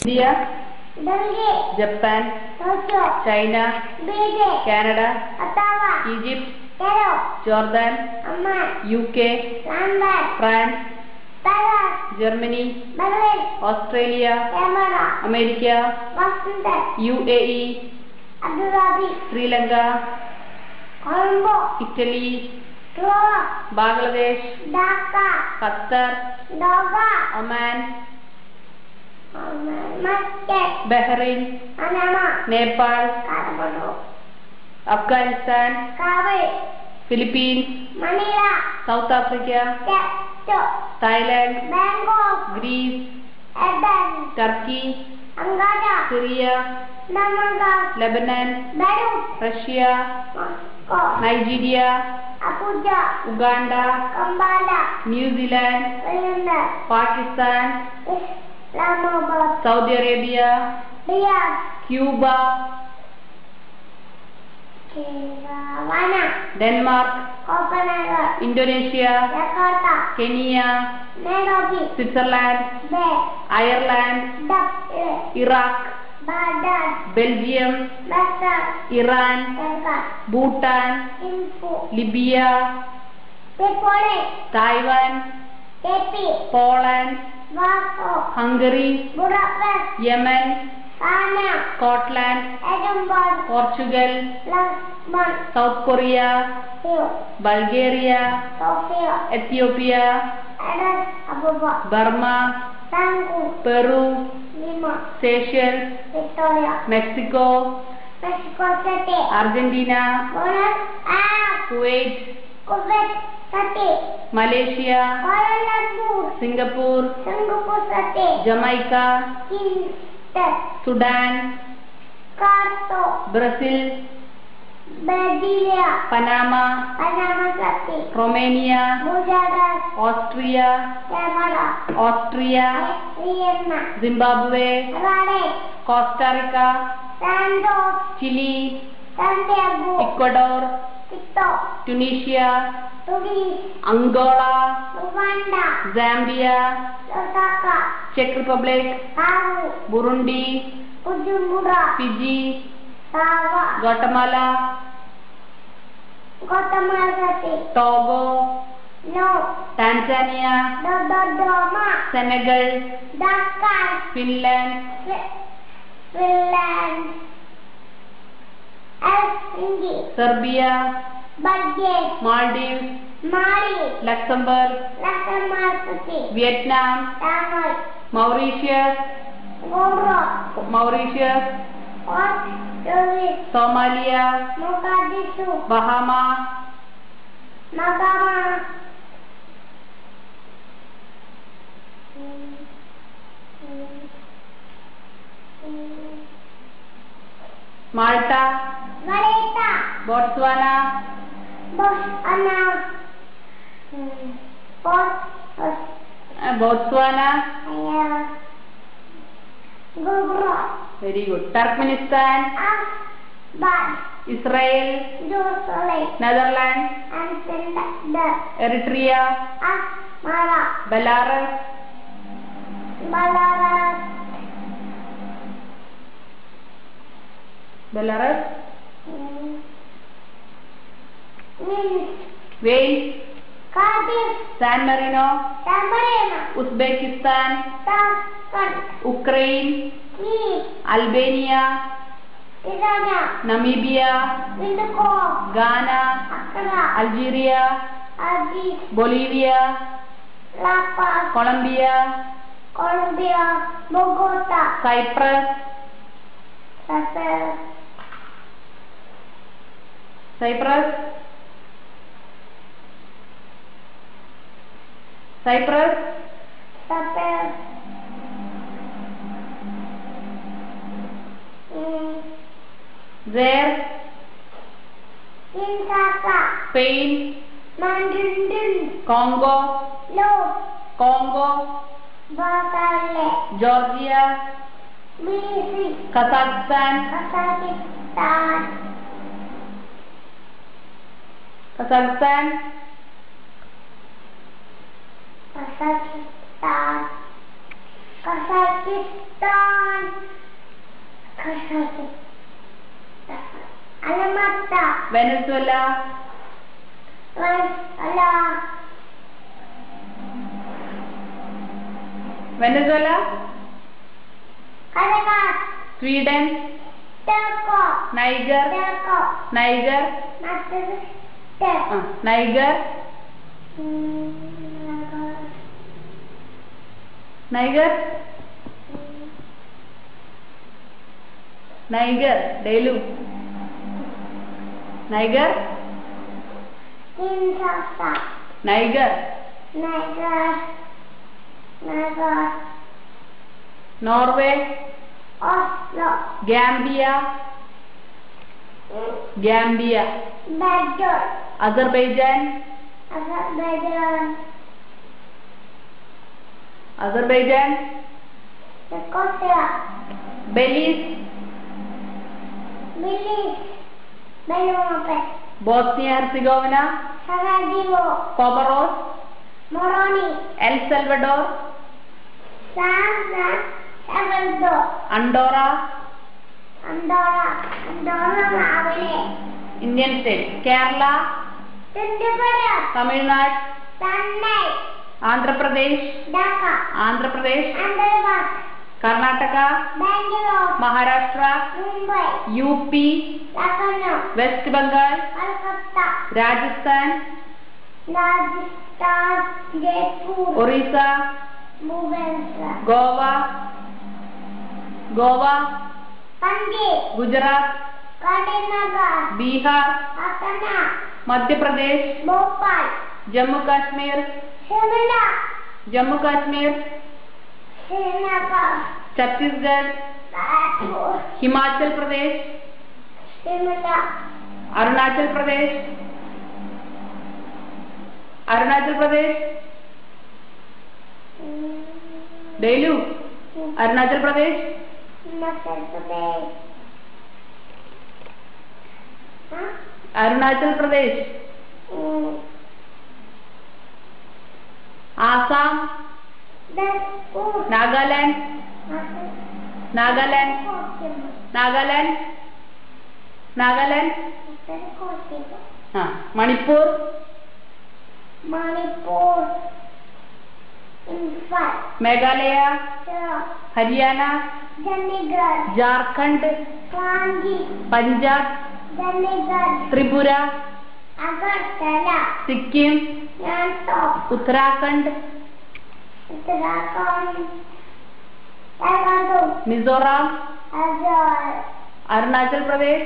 India, Japan, China, Canada, Egypt, Jordan, UK, France, Germany, Australia, America, UAE, Sri Lanka, Italy, Bangladesh, Qatar, Oman, Bahrain, Nepal, Afghanistan, Philippines, South Africa, Thailand, Greece, Turkey, Syria, Lebanon, Russia, Nigeria, Uganda, New Zealand, Pakistan, Saudi Arabia, Cuba, Denmark, Indonesia, Kenya, Switzerland, Ireland, Iraq, Belgium, Iran, Bhutan, Libya, Taiwan, Poland, Hungary, Yemen, Scotland, Portugal, South Korea, Bulgaria, Ethiopia, Burma, Peru, Seychelles, Mexico, Argentina, Kuwait, Malaysia, Singapore, Jamaica, Sudan, Brazil, Panama, Romania, Austria, Zimbabwe, Costa Rica, Chile, Ecuador, Tunisia, Angola, Zambia, Czech Republic, Burundi, Fiji, Guatemala, Togo, Tanzania, Senegal, Finland, Serbia, Maldives, Luxembourg, Vietnam, Mauritius, Somalia, Bahamas, Malta, Botswana, very good. Turkmenistan, Israel, Netherlands, Eritrea, Belarus, Wales, San Marino, Uzbekistan, Ukraine, Albania, Namibia, Ghana, Algeria, Bolivia, Colombia, Bogota, Cyprus, Zaire, Spain, Congo, Georgia, Kazakhstan, Kazakhstan, Venezuela, Venezuela, Sweden, Niger, Niger, Niger, Niger, Niger, ഡെയിലു, Niger, Niger, Norway, Gambia, Gambia, Azerbaijan, Azerbaijan, Belize, Bosnia Herzegovina, Comoros, El Salvador, Andorra, Indian state, Kerala, Tamil Nadu, Andhra Pradesh, Andhra Pradesh, Karnataka, Maharashtra, UP, West Bengal, Rajasthan, Orissa, Goa, Goa, Gujarat, Bihar, Madhya Pradesh, Jammu Kashmir, Jammu Kashmir, Chhattisgarh, Himachal Pradesh, Arunachal Pradesh, Arunachal Pradesh, ഡെയിലു, അരുണാചൽ പ്രദേശ്, അരുണാചൽ പ്രദേശ്, ആസാം, നാഗാലാൻഡ്, നാഗാലാൻഡ്, നാഗാലാൻഡ്, നാഗാലാൻഡ്, മണിപ്പൂർ, മേഘാലയ, ഹരിയാന, ജാർഖണ്ഡ്, പഞ്ചാബ്, ത്രിപുര, സിക്കിം, ഉത്തരാഖണ്ഡ്, മിസോറാം, അരുണാചൽ പ്രദേശ്,